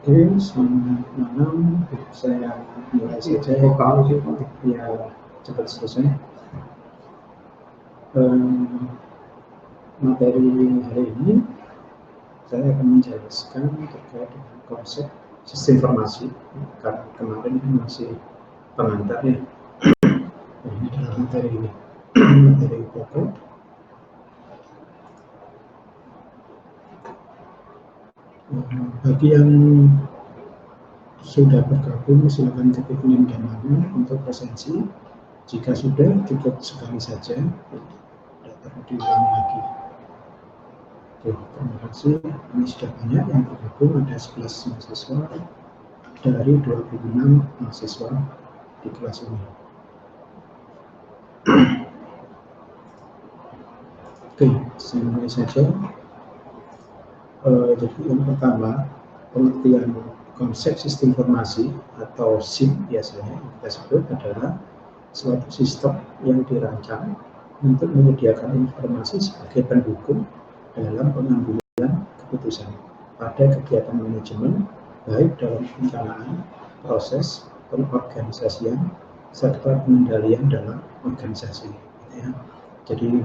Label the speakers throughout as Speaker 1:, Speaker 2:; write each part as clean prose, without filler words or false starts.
Speaker 1: Oke, selamat malam. Saya mulai saja ya, cepat selesai. Materi hari ini saya akan menjelaskan terkait dengan konsep sistem informasi. Karena kemarin kan masih pengantar ya. Ini adalah materi ini, materi pokok. Bagi yang sudah bergabung, silakan ketik link dan nama untuk presensi. Jika sudah, cukup sekali saja, tidak perlu diulangi lagi. Oke, terima kasih. Ini sudah banyak yang bergabung, ada 11 mahasiswa dari 26 mahasiswa di kelas ini. Oke, saya mulai saja. Jadi yang pertama, pengertian konsep sistem informasi atau SIM biasanya yang kita sebut adalah suatu sistem yang dirancang untuk menyediakan informasi sebagai pendukung dalam pengambilan keputusan pada kegiatan manajemen, baik dalam perencanaan, proses, pengorganisasian, serta pengendalian dalam organisasi. Ya. Jadi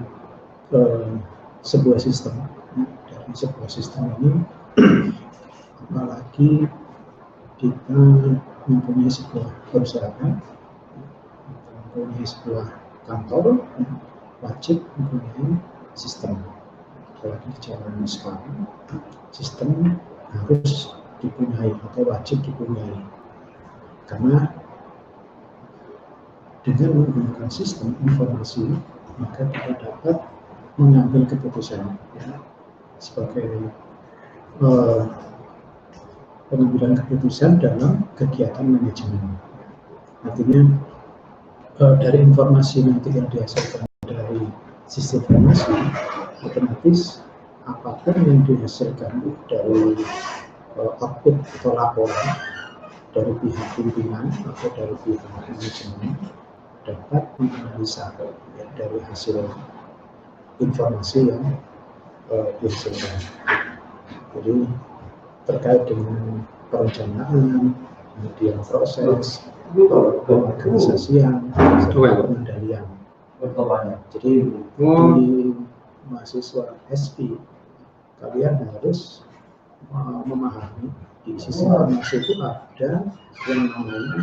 Speaker 1: sebuah sistem, dari sebuah sistem ini, apalagi kita mempunyai sebuah perusahaan, mempunyai sebuah kantor, wajib mempunyai sistem. Apalagi di zaman sekarang, sistem harus dipunyai atau wajib dipunyai, karena dengan menggunakan sistem informasi maka kita dapat mengambil keputusan ya, sebagai pengambilan keputusan dalam kegiatan manajemen. Artinya dari informasi nanti yang dihasilkan dari sistem informasi, otomatis apapun yang dihasilkan dari output atau laporan dari pihak pimpinan atau dari pihak manajemen dapat menganalisa ya, dari hasil informasi yang dihasilkan. Jadi terkait dengan perencanaan, kemudian proses, pengorganisasian, serta pengendalian. Jadi di mahasiswa SP, kalian harus memahami di sistem informasi itu ada yang namanya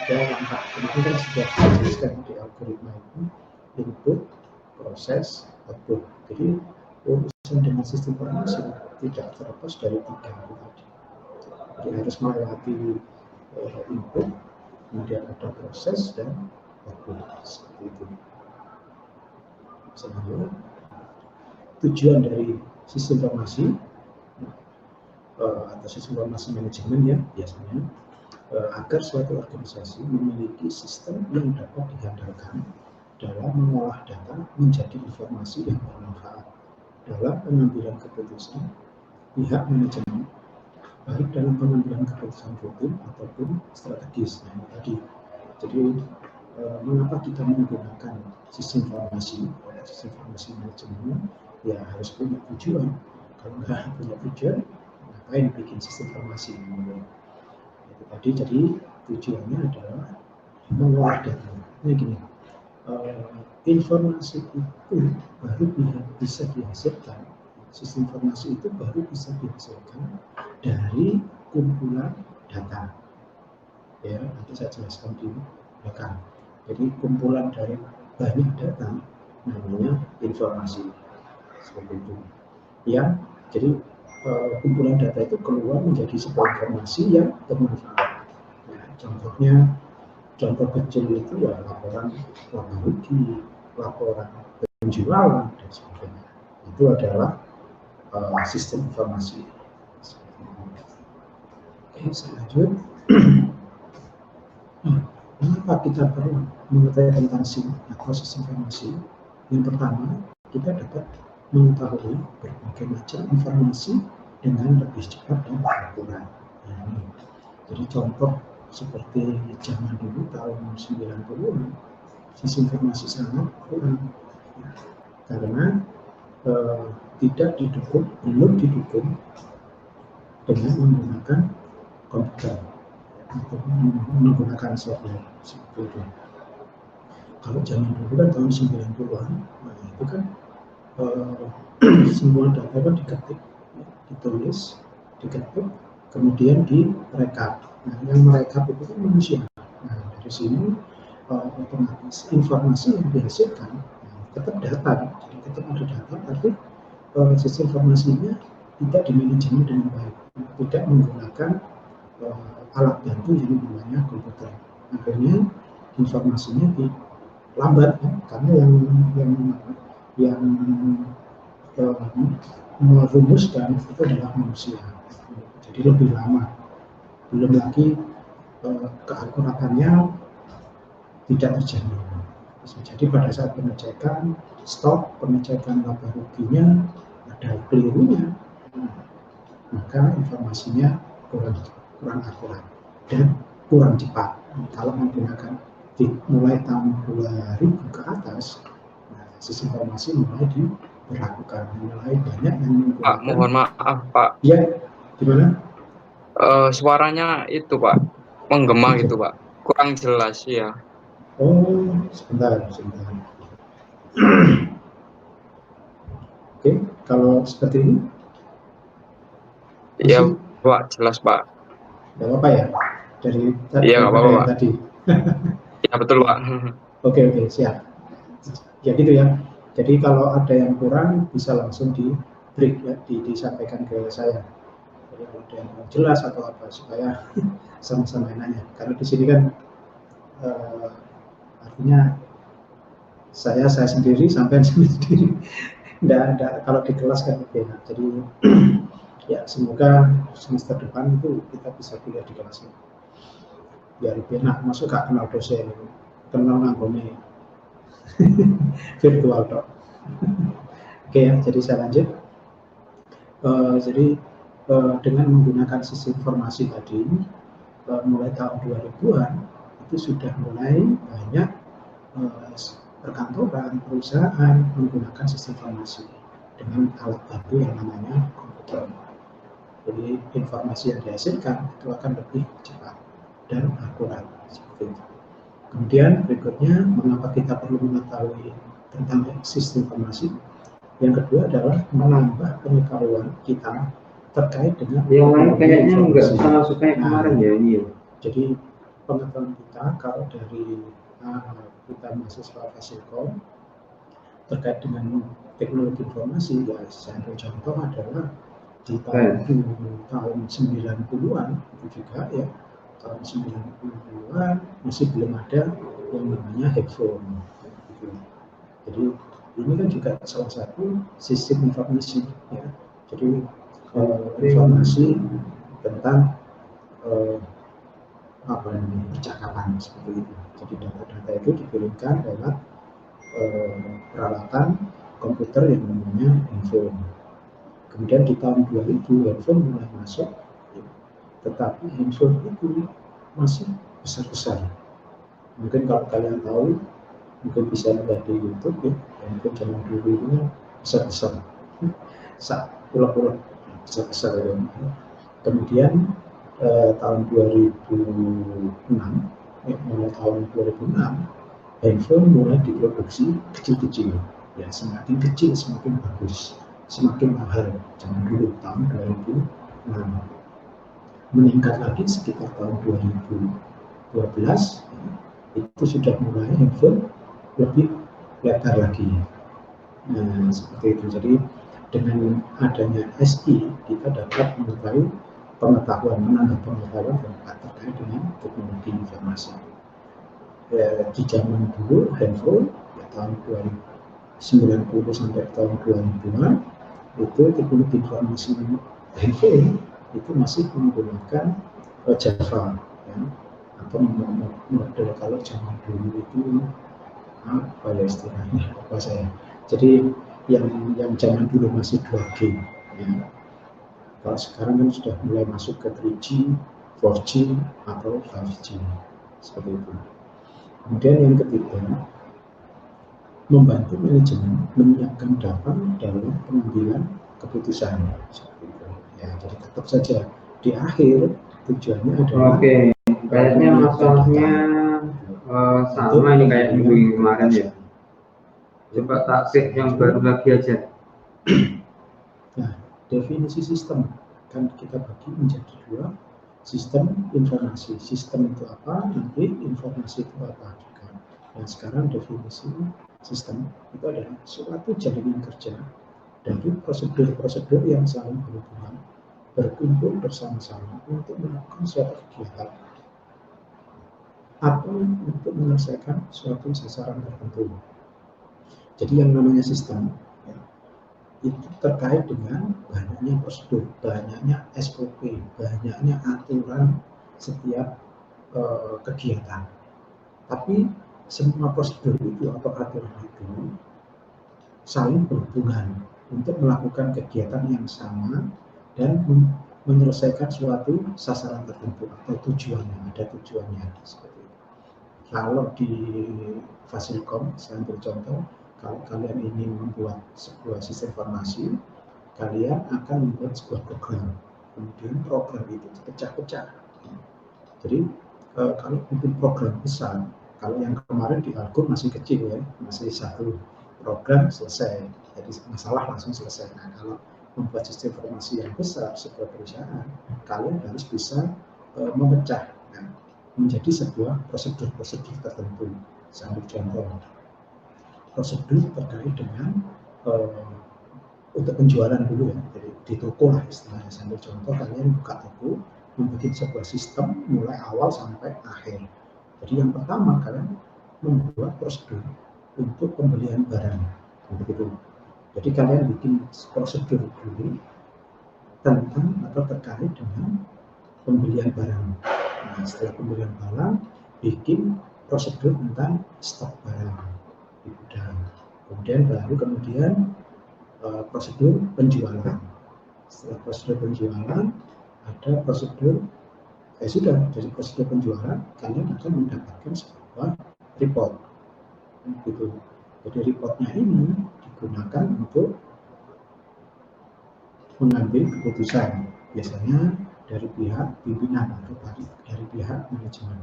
Speaker 1: 3 langkah. Ini kan sudah dijelaskan di algoritma itu: input, proses, output. Jadi urusan dengan sistem informasi tidak terlepas dari 3 itu tadi. Jadi harus melewati input, kemudian ada proses dan output, seperti itu. Selanjutnya, tujuan dari sistem informasi atau sistem informasi manajemen ya biasanya agar suatu organisasi memiliki sistem yang dapat diandalkan dalam mengolah data menjadi informasi yang bermanfaat dalam pengambilan keputusan pihak manajemen, baik dalam pengambilan keputusan rutin ataupun strategis. Nah, ini tadi. Jadi mengapa kita menggunakan sistem informasi manajemen? Ya harus punya tujuan. Kalau nggak punya tujuan, ngapain bikin sistem informasi? Itu tadi. Jadi tujuannya adalah mengolah data. Ini gini, informasi itu baru bisa dihasilkan. Sistem informasi itu baru bisa dihasilkan dari kumpulan data. Ya, nanti saya jelaskan di belakang. Jadi kumpulan dari banyak data namanya informasi, seperti itu. Ya, jadi kumpulan data itu keluar menjadi sebuah informasi yang bermanfaat. Nah, contoh kecil itu ya laporan laba rugi, laporan penjualan dan sebagainya. Itu adalah sistem informasi. Oke, selanjutnya. Mengapa kita perlu mengetahui tentang SIM atau sistem informasi? Yang pertama, kita dapat mengetahui berbagai macam informasi dengan lebih cepat dan akurat. Nah, jadi contoh seperti zaman dulu tahun 90-an, sistem informasi sangat kurang karena belum didukung dengan menggunakan komputer untuk menggunakan software seperti itu. Kalau zaman dulu kan tahun 90-an, nah itu kan semua data kan diketik, ditulis, diketik, kemudian direkap. Nah, yang merekap itu kan manusia. Nah, dari sini otomatis informasi yang dihasilkan tetap data, jadi tetap ada data, tapi sisi informasinya tidak dimanajemen dengan baik, tidak menggunakan alat bantu yang namanya komputer. Akhirnya informasinya lambat, ya, karena yang merumuskan itu adalah manusia, jadi lebih lama. Belum lagi keakuratannya tidak terjamin. Bisa jadi pada saat pengecekan stok, pengecekan laba ruginya ada kelirunya, maka informasinya kurang akurat dan kurang cepat. Kalau menggunakan mulai tahun 2000 ke atas, sistem informasi mulai diberlakukan, mulai banyak yang menggunakan.
Speaker 2: Pak, mohon maaf Pak.
Speaker 1: Ya, gimana?
Speaker 2: Suaranya itu Pak, menggema gitu Pak, kurang jelas ya.
Speaker 1: Oh, sebentar. Oke, kalau seperti ini?
Speaker 2: Iya Pak, jelas Pak.
Speaker 1: Gak apa-apa ya? Dari
Speaker 2: Iya, apa-apa Pak.
Speaker 1: tadi.
Speaker 2: Ya betul Pak.
Speaker 1: Oke, siap. Ya gitu ya. Jadi kalau ada yang kurang bisa langsung di break ya, disampaikan ke saya. Jadi kalau ada yang kurang jelas atau apa supaya sama-sama nanya. Karena di sini kan artinya saya sendiri sampai sendiri. Nggak ada, kalau di kelas kan beda. Jadi ya semoga semester depan itu kita bisa kuliah di kelas ini. Biar enak, masuk gak kenal dosen, kenal nanggone virtual dok. Oke ya, jadi saya lanjut. Jadi dengan menggunakan sistem informasi tadi, mulai tahun 2000-an itu sudah mulai banyak perkantoran, perusahaan menggunakan sistem informasi dengan alat bantu yang namanya komputer. Jadi informasi yang dihasilkan itu akan lebih cepat dan akurat seperti itu. Kemudian berikutnya, mengapa kita perlu mengetahui tentang sistem informasi? Yang kedua adalah menambah pengetahuan kita terkait dengan
Speaker 3: yang lain kayaknya nggak sama suka kemarin ya ini ya.
Speaker 1: Jadi pengetahuan kita kalau dari kita mahasiswa Fasilkom terkait dengan teknologi informasi, ya saya ambil contoh adalah di tahun 90-an itu juga ya, tahun 90-an masih belum ada yang namanya headphone. Jadi ini kan juga salah satu sistem informasi ya. Jadi informasi tentang percakapan seperti itu. Jadi data-data itu dikirimkan lewat peralatan komputer yang namanya handphone. Kemudian di tahun 2000 handphone mulai masuk, tetapi handphone itu masih besar-besar. Mungkin kalau kalian tahu, mungkin bisa lihat di YouTube ya, handphone zaman dulu ini besar-besar, pulau-pulau besar-besar ya. Kemudian tahun 2006, mulai tahun 2006, handphone mulai diproduksi kecil-kecil. Ya, semakin kecil semakin bagus, semakin mahal. Zaman dulu tahun 2006. Meningkat lagi sekitar tahun 2012, itu sudah mulai handphone lebih lebar lagi. Nah, seperti itu. Jadi dengan adanya SI kita dapat mengetahui menambah pengetahuan terkait dengan teknologi informasi. Di zaman dulu handphone ya, tahun 1990 sampai tahun 2000-an itu teknologi informasi handphone itu masih menggunakan Java ya, atau model kalau zaman dulu itu apa ya istilahnya apa saya. Jadi yang zaman dulu masih 2G ya. Kalau sekarang kan sudah mulai masuk ke 3G, 4G atau 5G seperti itu. Kemudian yang ketiga, membantu manajemen menyiapkan data dalam pengambilan keputusan seperti itu. Ya, jadi tetap saja di akhir Tujuannya adalah
Speaker 3: Oke, kayaknya masalahnya sama ini kayak minggu kemarin ya. Coba tak cek yang baru lagi aja.
Speaker 1: Nah, definisi sistem kan kita bagi menjadi dua, sistem informasi. Sistem itu apa? Nanti informasi itu apa juga. Nah, sekarang definisi sistem itu adalah suatu jaringan kerja dari prosedur-prosedur yang saling berhubungan, berkumpul bersama-sama untuk melakukan suatu kegiatan atau untuk menyelesaikan suatu sasaran tertentu. Jadi yang namanya sistem ya, itu terkait dengan banyaknya prosedur, banyaknya SOP, banyaknya aturan setiap kegiatan. Tapi semua prosedur itu atau aturan itu saling berhubungan untuk melakukan kegiatan yang sama dan menyelesaikan suatu sasaran tertentu atau tujuannya, ada tujuannya seperti itu. Kalau di Fasilkom, saya ambil contoh, kalau kalian ingin membuat sebuah sistem informasi, kalian akan membuat sebuah program. Kemudian program itu dipecah-pecah. Jadi kalau bikin program besar, kalau yang kemarin di Algo masih kecil ya, masih satu program selesai, jadi masalah langsung selesai. Nah, kalau membuat sistem informasi yang besar sebuah perusahaan, kalian harus bisa memecah menjadi sebuah prosedur-prosedur tertentu. Sambil contoh, prosedur terkait dengan untuk penjualan dulu ya, jadi di toko lah istilahnya. Sambil contoh, kalian buka toko, membuat sebuah sistem mulai awal sampai akhir. Jadi yang pertama kalian membuat prosedur untuk pembelian barang, begitu. Jadi kalian bikin prosedur dulu tentang atau terkait dengan pembelian barang. Nah, setelah pembelian barang, bikin prosedur tentang stok barang di gudang. Kemudian prosedur penjualan. Setelah prosedur penjualan, ada prosedur sudah dari prosedur penjualan, kalian akan mendapatkan sebuah report. Gitu. Jadi reportnya ini digunakan untuk mengambil keputusan, biasanya dari pihak pimpinan atau dari pihak manajemen.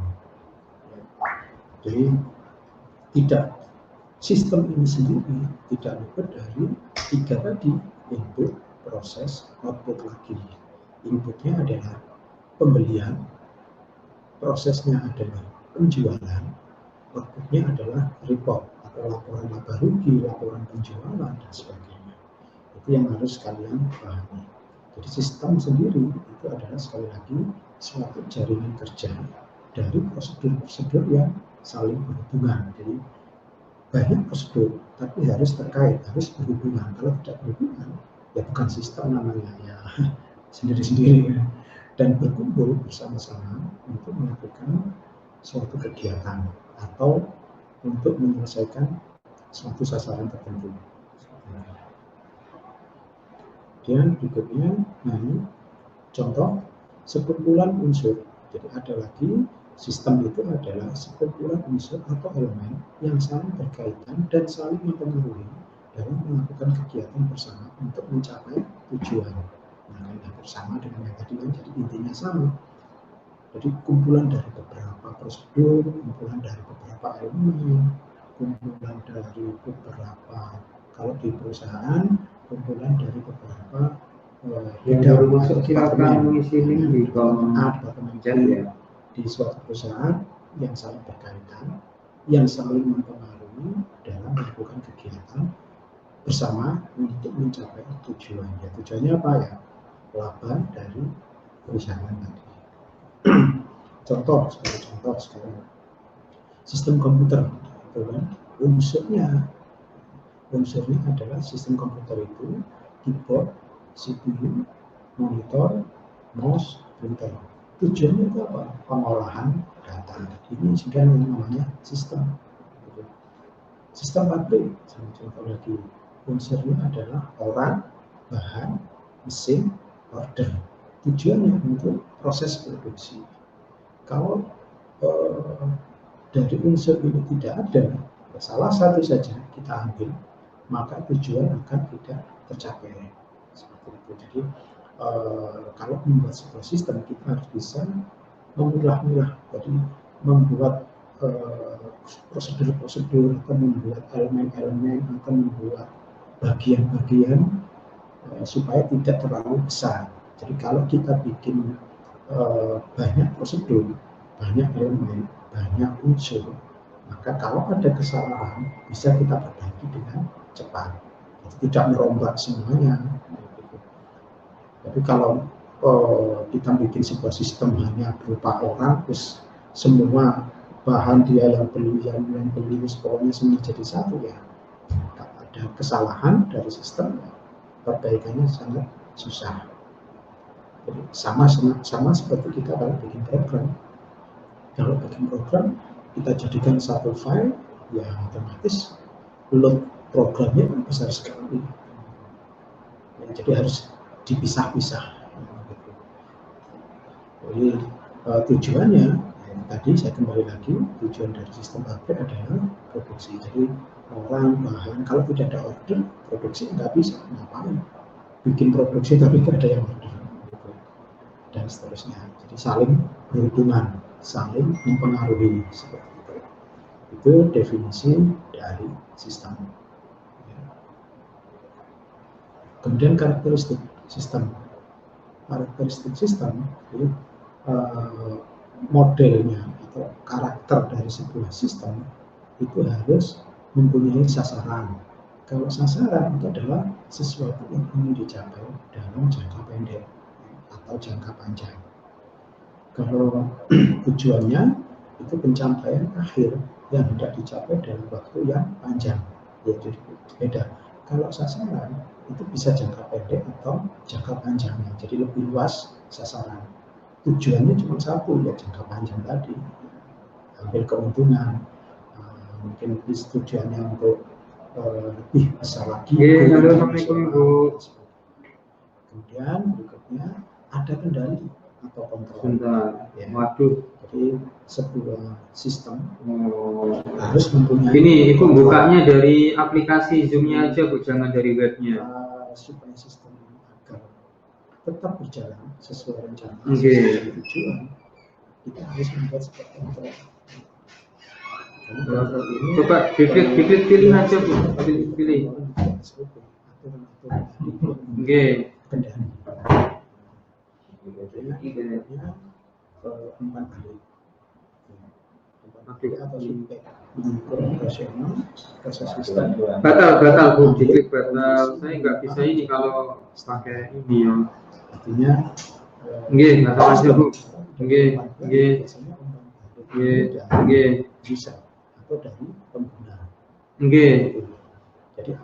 Speaker 1: Jadi sistem ini sendiri tidak luput dari tiga tadi, input, proses, output lagi. Inputnya adalah pembelian, prosesnya adalah penjualan, outputnya adalah report atau laporan laba rugi, laporan penjualan, dan sebagainya. Itu yang harus kalian pahami. Jadi sistem sendiri itu adalah sekali lagi suatu jaringan kerja dari prosedur-prosedur yang saling berhubungan. Jadi banyak prosedur, tapi harus terkait, harus berhubungan. Kalau tidak berhubungan, ya bukan sistem namanya, ya sendiri-sendiri. Dan berkumpul bersama-sama untuk melakukan suatu kegiatan atau untuk menyelesaikan suatu sasaran tertentu. Dan berikutnya, contoh sekumpulan unsur. Jadi ada lagi, sistem itu adalah sekumpulan unsur atau elemen yang saling berkaitan dan saling mempengaruhi dalam melakukan kegiatan bersama untuk mencapai tujuan. Nah, hampir sama dengan yang tadi, jadi intinya sama. Jadi kumpulan dari beberapa prosedur, kumpulan dari beberapa elemen, kumpulan dari beberapa, kalau di perusahaan, kumpulan dari beberapa
Speaker 3: yang baru masuk silakan mengisi link di kolom chat ya.
Speaker 1: Di suatu perusahaan yang saling berkaitan, yang saling mempengaruhi dalam melakukan kegiatan bersama untuk mencapai tujuan. Ya, tujuannya apa ya? Laba dari perusahaan tadi. Contoh sekarang sistem komputer, itu kan unsurnya adalah sistem komputer itu keyboard, CPU, monitor, mouse, printer. Tujuannya itu apa? Pengolahan data. Ini sudah namanya sistem. Sistem pabrik, contoh lagi, unsurnya adalah orang, bahan, mesin, order. Tujuannya untuk proses produksi. Kalau dari unsur ini tidak ada, salah satu saja kita ambil, maka tujuan akan tidak tercapai. Seperti itu. Jadi kalau membuat sebuah sistem kita harus bisa memilah-milah, jadi membuat prosedur-prosedur, atau membuat elemen-elemen, atau membuat bagian-bagian supaya tidak terlalu besar. Jadi kalau kita bikin banyak prosedur, banyak elemen, banyak unsur, maka kalau ada kesalahan bisa kita perbaiki dengan cepat. Jadi tidak merombak semuanya. Tapi kalau kita bikin sebuah sistem hanya berupa orang, terus semua bahan dia yang beli, pokoknya semua jadi satu, ya ada kesalahan dari sistem, perbaikannya sangat susah. Jadi sama seperti kita kalau bikin program. Kalau bikin program kita jadikan satu file, ya otomatis load programnya besar sekali. Ya, jadi harus dipisah-pisah. Jadi tujuannya, tadi saya kembali lagi, tujuan dari sistem pabrik adalah produksi. Jadi orang, bahan, kalau tidak ada order, produksi nggak bisa, ngapain? Bikin produksi tapi tidak ada yang order, dan seterusnya. Jadi saling berhubungan, saling mempengaruhi, seperti itu. Itu definisi dari sistem. Kemudian karakteristik sistem. Karakteristik sistem itu modelnya atau karakter dari sebuah sistem itu harus mempunyai sasaran. Kalau sasaran itu adalah sesuatu yang ingin dicapai dalam jangka pendek atau jangka panjang. Kalau tujuannya itu pencapaian akhir yang hendak dicapai dalam waktu yang panjang, yaitu beda. Kalau sasaran itu bisa jangka pendek atau jangka panjangnya, jadi lebih luas sasaran. Tujuannya cuma satu, ya jangka panjang tadi, ambil keuntungan, mungkin tujuannya untuk lebih besar lagi.
Speaker 3: Assalamualaikum Bu.
Speaker 1: Kemudian berikutnya ada kendali atau kontrol.
Speaker 3: Sebentar.
Speaker 1: Ya.
Speaker 3: Waduh.
Speaker 1: Jadi sebuah sistem harus mempunyai.
Speaker 3: Ini Ibu bukanya dari aplikasi Zoom-nya aja Bu, jangan dari webnya.
Speaker 1: Supaya sistem agar tetap berjalan sesuai rencana,
Speaker 3: sesuai
Speaker 1: tujuan, kita harus membuat seperti itu.
Speaker 3: Coba diklik pilih aja Bu, pilih. Oke.
Speaker 1: Kendali. Umpan balik. Atau impact operasional proses sistem.
Speaker 3: Batal Bu, diklik batal. Saya nggak bisa ini kalau pakai ini ya.
Speaker 1: Artinya
Speaker 3: batal aja Bu.
Speaker 1: Bisa atau dari pengguna.
Speaker 3: Jadi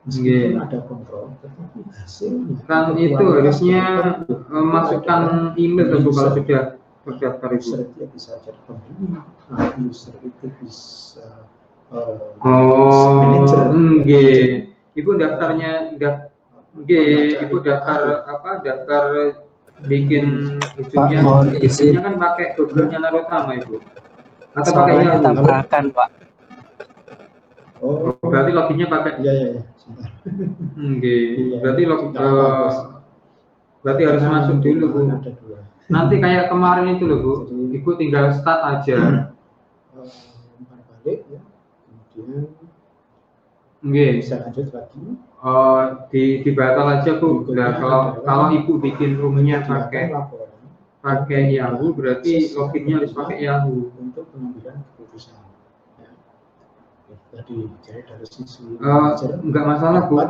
Speaker 1: meskipun ada kontrol, tetapi hasilnya
Speaker 3: kan itu harusnya masukkan email tentu kalau sudah terdaftar Ibu.
Speaker 1: User itu bisa jadi pembeli, user itu bisa
Speaker 3: manajer. Ibu daftarnya Ibu daftar bikin isunya kan pakai Google-nya Narotama Ibu. Atau pakai yang
Speaker 2: tambahkan Pak.
Speaker 1: Oh,
Speaker 3: berarti loginnya pakai.
Speaker 1: Iya.
Speaker 3: Berarti harus masuk dulu Bu. Nanti kayak kemarin itu loh Bu, Ibu tinggal start aja.
Speaker 1: Balik ya. Kemudian bisa lanjut lagi.
Speaker 3: Dibatal aja Bu. Nah, kalau Ibu bikin roomnya pakai Yahoo, berarti loginnya harus pakai Yahoo.
Speaker 1: Untuk pengambilan keputusan. Jadi dari sisi
Speaker 3: enggak masalah Bu.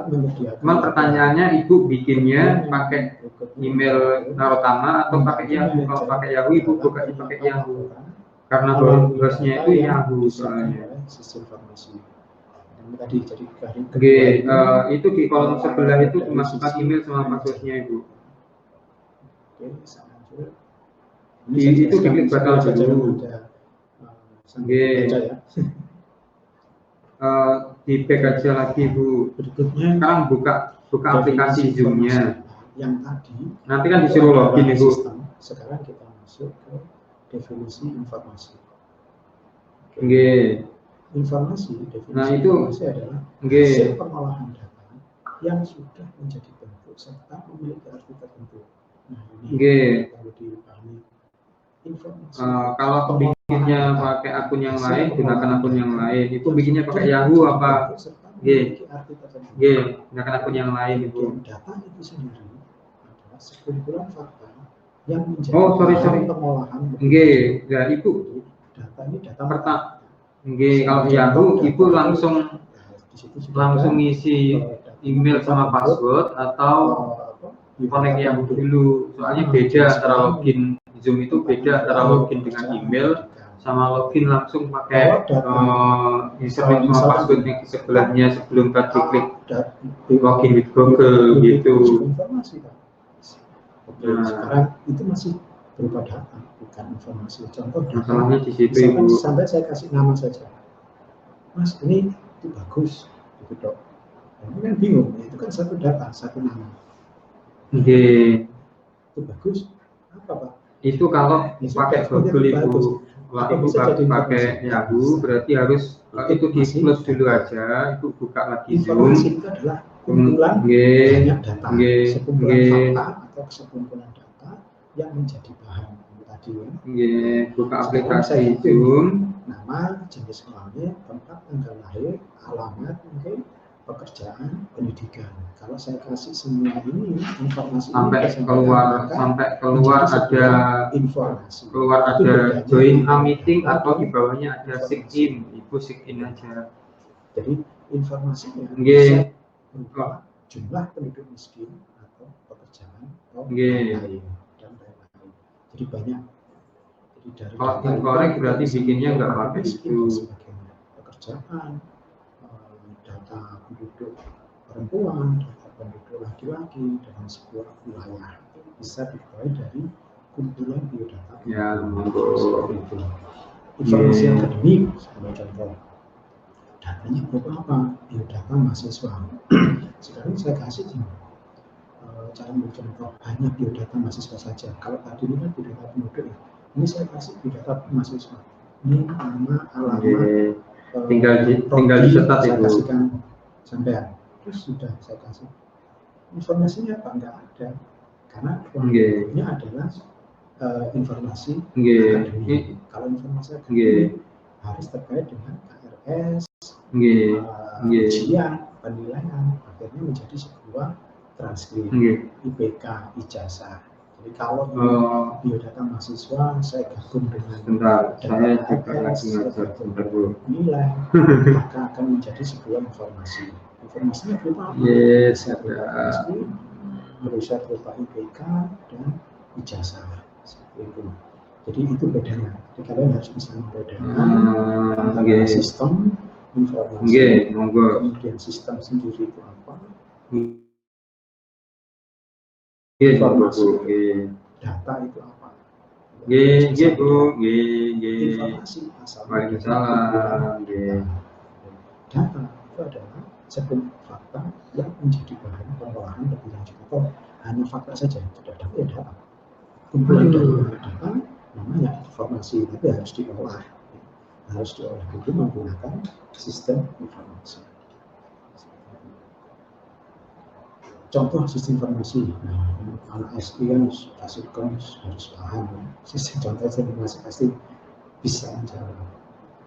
Speaker 3: Cuman pertanyaannya Ibu bikinnya pakai email Narotama atau pakai Yahoo? Kalau pakai Yahoo Ibu buka pakai Yahoo. Karena hostnya itu Yahoo soalnya.
Speaker 1: Sistem informasi. Tadi jadi
Speaker 3: itu di kolom sebelah itu masukkan email sama passwordnya Ibu.
Speaker 1: Oke, lanjut.
Speaker 3: Itu diklik batal dulu. Di back aja lagi Bu.
Speaker 1: Berikutnya
Speaker 3: sekarang buka aplikasi Zoom-nya.
Speaker 1: Yang tadi
Speaker 3: nanti kan disuruh login Ibu.
Speaker 1: Sekarang kita masuk ke definisi informasi.
Speaker 3: Informasi
Speaker 1: adalah hasil pengolahan data yang sudah menjadi bentuk serta memiliki arti tertentu. Nah,
Speaker 3: Oke.
Speaker 1: kalau dipahami informasi.
Speaker 3: Kalau bikinnya pakai akun yang lain, gunakan akun yang lain. Itu bikinnya pakai Yahoo apa? Gunakan akun yang lain itu.
Speaker 1: Data itu sendiri adalah sekumpulan fakta yang menjadi pengolahan.
Speaker 3: Ya itu.
Speaker 1: Data ini data
Speaker 3: pertama. Kalau Yahoo itu langsung ngisi email sama password atau connect Yahoo dulu. Soalnya beda antara login Zoom itu beda antara login dengan email sama login langsung pakai username sama password yang di sebelahnya sebelum tadi klik login with Google gitu.
Speaker 1: Sekarang itu masih berupa data, bukan informasi. Contoh
Speaker 3: masalahnya di situ
Speaker 1: Ibu. Sampai saya kasih nama saja, Mas ini itu bagus, gitu dok. Ini kan bingung, itu kan satu data, satu nama. Itu bagus, apa Pak?
Speaker 3: Itu kalau pakai Google itu, pakai Yahoo berarti harus itu di close dulu aja, itu buka lagi Zoom.
Speaker 1: Informasi itu adalah kumpulan banyak data, sekumpulan fakta atau sekumpulan data yang menjadi bahan tadi ya.
Speaker 3: Buka aplikasi Zoom.
Speaker 1: Nama, jenis kelamin, tempat tanggal lahir, alamat, mungkin pekerjaan, pendidikan. Kalau saya kasih semua ini informasi
Speaker 3: sampai
Speaker 1: ini
Speaker 3: keluar ada
Speaker 1: informasi.
Speaker 3: Keluar ada join a meeting atau di bawahnya ada sign in, itu sign in aja.
Speaker 1: Jadi informasinya bisa berupa jumlah penduduk miskin atau pekerjaan atau lain dan lain-lain. Jadi banyak. Jadi dari
Speaker 3: kalau incorrect berarti bikinnya nggak pakai itu.
Speaker 1: Pekerjaan, data penduduk perempuan, data penduduk laki-laki dalam sebuah wilayah bisa diperoleh dari kumpulan biodata.
Speaker 3: Ya,
Speaker 1: informasi akademik sebagai contoh. Datanya berupa apa? Biodata mahasiswa. Sekarang saya kasih cara bercontoh hanya biodata mahasiswa saja. Kalau tadi ini kan biodata penduduk ya. Ini saya kasih biodata mahasiswa. Ini nama, alamat,
Speaker 3: tinggal dicetak
Speaker 1: saya
Speaker 3: itu.
Speaker 1: kasihkan sampean. Terus sudah saya kasih. Informasinya apa? Enggak ada. Karena ini adalah informasi akademik. Kalau informasi akademik harus terkait dengan KRS, ujian, penilaian, akhirnya menjadi sebuah transkrip, IPK, ijazah. Jadi kalau biodata mahasiswa saya gabung dengan
Speaker 3: saya juga lagi ngajar
Speaker 1: nilai, maka akan menjadi sebuah informasi. Informasinya berupa apa?
Speaker 3: Bisa
Speaker 1: berupa transkrip, bisa berupa IPK dan ijazah. Seperti itu. Jadi itu bedanya. Jadi kalian harus bisa membedakan antara sistem informasi, kemudian sistem sendiri itu apa, informasi, data itu apa. Informasi asalnya data itu adalah sebuah fakta yang menjadi bahan pengolahan lebih lanjut atau hanya fakta saja, tidak ada ya data. Kumpulan dari data namanya informasi, tapi harus diolah itu menggunakan sistem informasi. Contoh sistem informasi, anak SI kan Fasilkom harus paham sistem contoh informasi pasti bisa menjawab.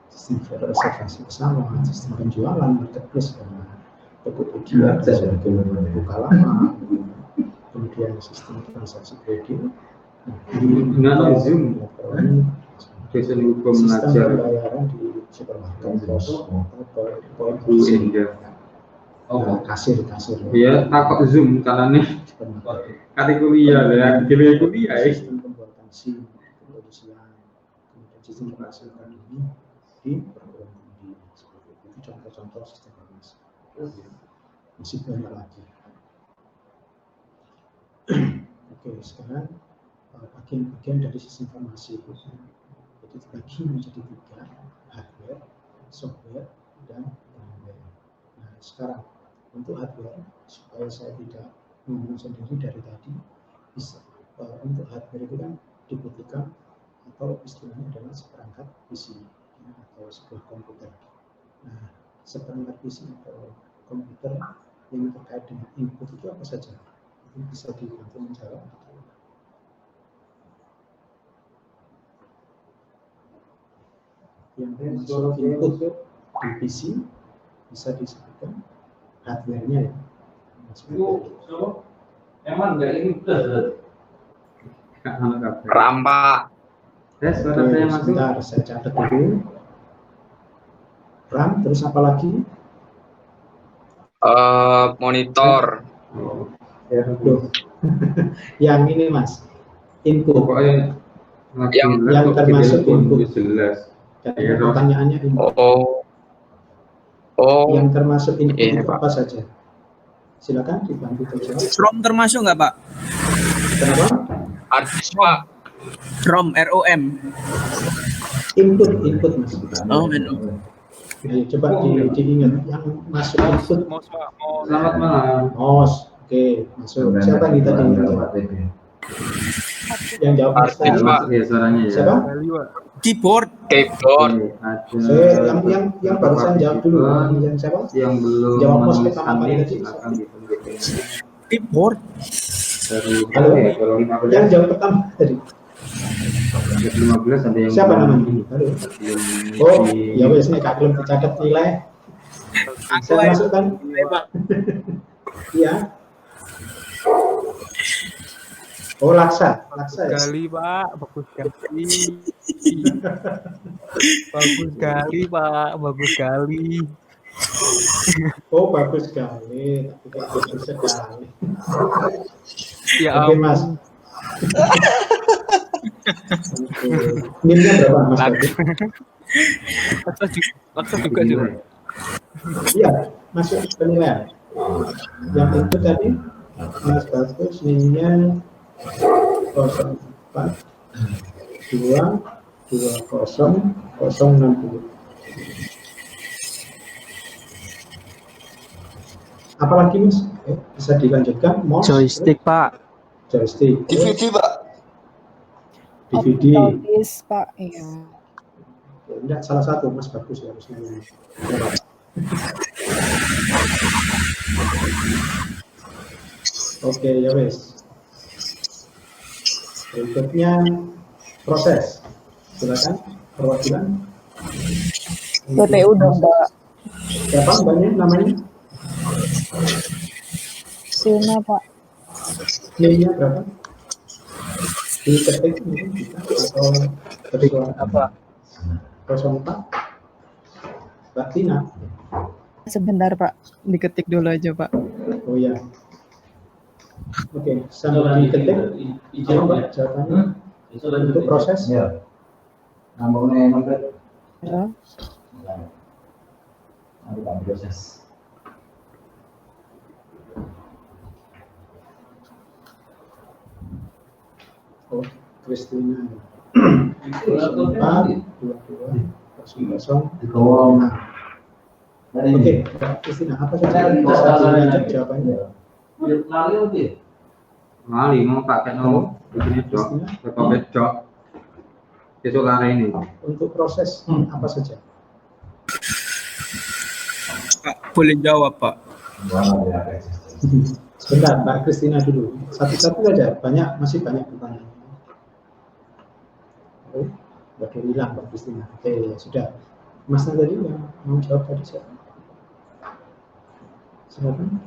Speaker 1: Sistem reservasi pesawat, sistem penjualan, marketplace, Tokopedia, Bukalapak, kemudian sistem transaksi kredit,
Speaker 3: dengan Zoom, sistem hukum mengajar
Speaker 1: pembayaran di supermarket, pos, poin kasir.
Speaker 3: Iya, takut Zoom caranya. Kategori ya, kuliah ya.
Speaker 1: Sistem pembuatan SIM, kepolisian, kemudian sistem informasi akademi di perguruan tinggi. Seperti itu contoh-contoh sistem informasi. Masih banyak lagi. Oke, sekarang bagian-bagian dari sistem informasi. Jadi dibagi menjadi 3, hardware, software, dan firmware. Nah, sekarang untuk hardware, supaya saya tidak ngomong sendiri dari tadi, bisa untuk hardware itu kan dibutuhkan atau istilahnya adalah seperangkat PC atau sebuah komputer. Nah, seperangkat PC atau komputer yang terkait dengan input itu apa saja? bisa dibantu menjawab. Yang masuk input di PC bisa disebutkan hardware-nya ya.
Speaker 3: Emang enggak ini plus.
Speaker 2: Rampak.
Speaker 3: Suara saya masuk.
Speaker 1: Sebentar, saya catat dulu. RAM, terus apa lagi?
Speaker 2: Monitor.
Speaker 1: Loh. Yang ini Mas, input.
Speaker 3: Pokoknya
Speaker 1: yang termasuk input.
Speaker 3: Jelas.
Speaker 1: Dan pertanyaannya input. Yang termasuk input itu apa saja? Silakan dibantu terjawab.
Speaker 4: ROM termasuk nggak Pak?
Speaker 1: Kenapa?
Speaker 2: Harddisk Pak.
Speaker 4: ROM, ROM.
Speaker 1: Input Mas.
Speaker 4: Oh, benar.
Speaker 1: Ayo coba diingat yang masuk input.
Speaker 3: Selamat malam.
Speaker 1: MOS. Oke, masuk. Siapa nih tadi? Yang jawab Mas tadi.
Speaker 3: Masuk ya suaranya ya.
Speaker 1: Siapa?
Speaker 4: Keyboard.
Speaker 1: Saya yang barusan jawab dulu. Yang siapa?
Speaker 3: Yang belum
Speaker 1: jawab MOS
Speaker 3: menulis
Speaker 1: pertama kali tadi.
Speaker 3: silakan ditunjukkan.
Speaker 4: Keyboard.
Speaker 1: Halo. Yang jawab pertama tadi.
Speaker 3: 15 ada yang
Speaker 1: siapa namanya? Halo. Oh, ya wes nih Kak belum dicatat nilai. Saya masukkan. Iya. Oh, Laksa ya.
Speaker 5: Sekali Pak, bagus sekali. Bagus sekali Pak, bagus sekali.
Speaker 1: Oh, bagus sekali. Tapi bagus sekali.
Speaker 5: Ya
Speaker 1: Oke, Mas. NIM-nya berapa, Mas?
Speaker 5: Laksa juga sih.
Speaker 1: Iya, masuk penilaian. Yang itu tadi, Mas Bagus, NIM-nya 04 2 20 060. Apalagi Mas? Bisa dilanjutkan? Mouse,
Speaker 5: Joystick Pak.
Speaker 1: Joystick.
Speaker 6: DVD Pak.
Speaker 1: DVD.
Speaker 7: Otomatis Pak, iya.
Speaker 1: Enggak, salah satu Mas Bagus ya harusnya. Oke, ya wes. Berikutnya proses. Silakan perwakilan.
Speaker 7: CPU dong Pak.
Speaker 1: Siapa mbaknya namanya?
Speaker 7: Sina Pak.
Speaker 1: Nilainya berapa? Diketik mungkin bisa atau ketik apa? 04. Mbak Tina.
Speaker 7: Sebentar Pak, diketik dulu aja Pak.
Speaker 1: Oh ya. Oke, sambil diketik. Iya Mbak, jawabannya untuk proses.
Speaker 6: Ya. Nambahnya nomor.
Speaker 7: Ya.
Speaker 6: Nanti Pak proses.
Speaker 1: Oh, Kristina. 04 22 00. Oke, Kristina, apa saja yang bisa dilanjut jawabannya?
Speaker 3: Lali mau pakai no begini dok, pakai dok. Besok lari ini.
Speaker 1: Untuk proses apa saja?
Speaker 4: Pak, boleh jawab Pak.
Speaker 1: Sebentar, Mbak Kristina dulu. Satu-satu aja, masih banyak pertanyaan. Oh, baru hilang Mbak Kristina. Oke, ya sudah. Mas tadi yang mau jawab tadi siapa? Silakan.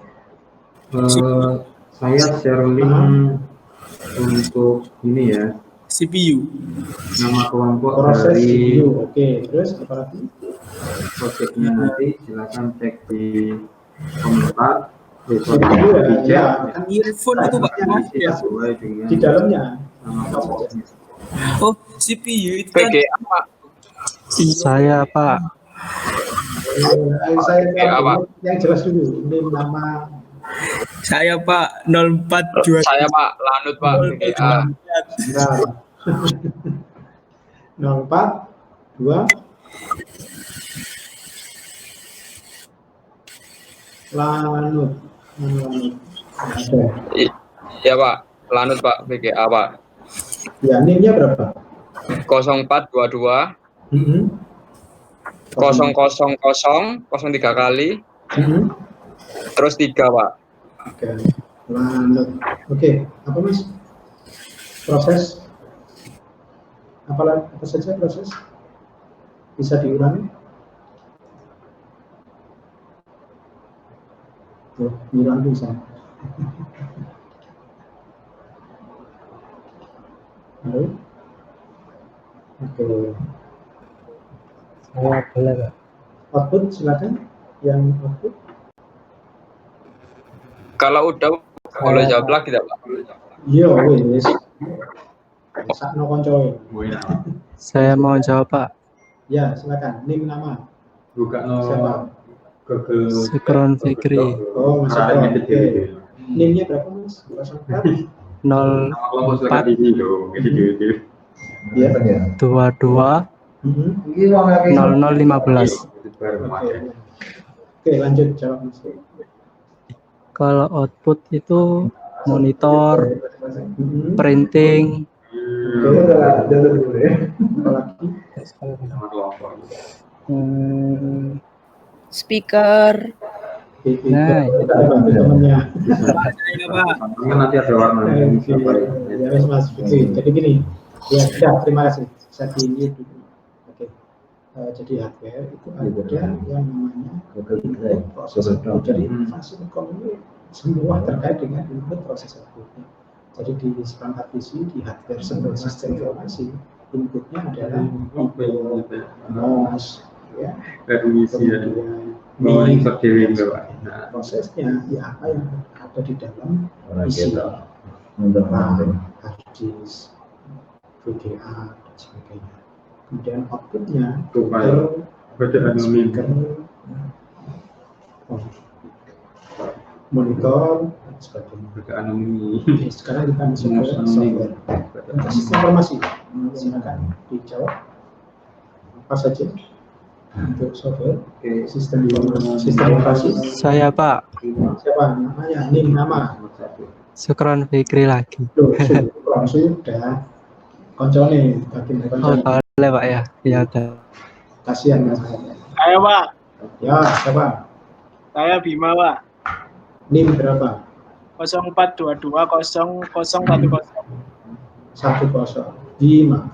Speaker 3: Saya share link untuk ini ya,
Speaker 4: CPU.
Speaker 3: nama kelompok
Speaker 1: Proses
Speaker 3: dari
Speaker 1: CPU. Oke, terus apa lagi?
Speaker 3: proyeknya nanti silakan cek di komentar.
Speaker 1: CPU ya, kan
Speaker 4: Earphone itu Pak. Ya.
Speaker 3: Sesuai dengan
Speaker 1: di dalamnya.
Speaker 3: nama kelompoknya.
Speaker 4: Oh, CPU itu kan.
Speaker 2: PGA Pak.
Speaker 5: Saya Pak.
Speaker 1: Saya
Speaker 2: apa?
Speaker 1: yang jelas dulu. Ini nama.
Speaker 4: Saya Pak 042.
Speaker 2: Saya Pak Lanut Pak PGA.
Speaker 1: Bentar. 04 2 Lanut. Ada.
Speaker 2: Iya Pak, Lanut Pak PGA Pak.
Speaker 1: Ya, NIM-nya berapa?
Speaker 2: 0422 000 03 kali terus 3 Pak.
Speaker 1: Oke. Lanjut. Oke, apa Mas? Proses apa saja proses? Bisa diulangi? Tuh, bilang bisa. Halo? Oke.
Speaker 5: Saya boleh Pak.
Speaker 1: Output silakan. Yang output.
Speaker 2: Kalau udah boleh jawab lagi tidak Pak?
Speaker 1: Iya, wis. Sakno koncoe.
Speaker 5: Saya mau jawab Pak.
Speaker 1: Ya, silakan. NIM nama.
Speaker 3: Buka
Speaker 1: Siapa?
Speaker 3: Google.
Speaker 5: Sekron Fikri
Speaker 1: Oh, Mas Eko. Oke. NIM-nya berapa Mas? 04.
Speaker 5: 04
Speaker 1: Iya.
Speaker 5: 22
Speaker 1: Mhm.
Speaker 5: 0015.
Speaker 1: Oke, lanjut jawab Mas.
Speaker 5: Kalau output itu monitor,
Speaker 1: Mhm.
Speaker 5: printing,
Speaker 1: Oke, apalagi?
Speaker 7: Speaker.
Speaker 5: Nah,
Speaker 1: Kita bantu temennya.
Speaker 4: Saya Pak.
Speaker 3: Nanti ada warna.
Speaker 1: Ya, Mas Fikri. Jadi gini, ya sudah, terima kasih. Saya di dulu. Oke. Jadi hardware itu ada yang namanya input proses output. Jadi fase ekonomi semua terkait dengan input proses outputnya. Jadi di perangkat PC di hardware sebuah sistem informasi inputnya adalah keyboard, mouse, ya. Kemudian prosesnya ya apa yang ada di dalam PC, hard disk, VGA dan sebagainya. Kemudian outputnya speaker, monitor dan sebagainya. Oke, sekarang kita masuk ke software. Untuk sistem informasi, silakan dijawab apa saja untuk software. Sistem informasi, sistem informasi.
Speaker 5: saya Pak.
Speaker 1: Siapa namanya? NIM nama.
Speaker 5: Sekron Fikri lagi.
Speaker 1: Loh, sudah. Koncone, bagian dari
Speaker 5: Oh,
Speaker 1: koncone.
Speaker 5: boleh Pak ya? Ya udah.
Speaker 1: Kasihan Mas.
Speaker 4: Saya Pak.
Speaker 1: Ya, siapa?
Speaker 4: Saya Bima Pak.
Speaker 1: NIM berapa?
Speaker 4: 0422 0010.
Speaker 1: 10. Bima.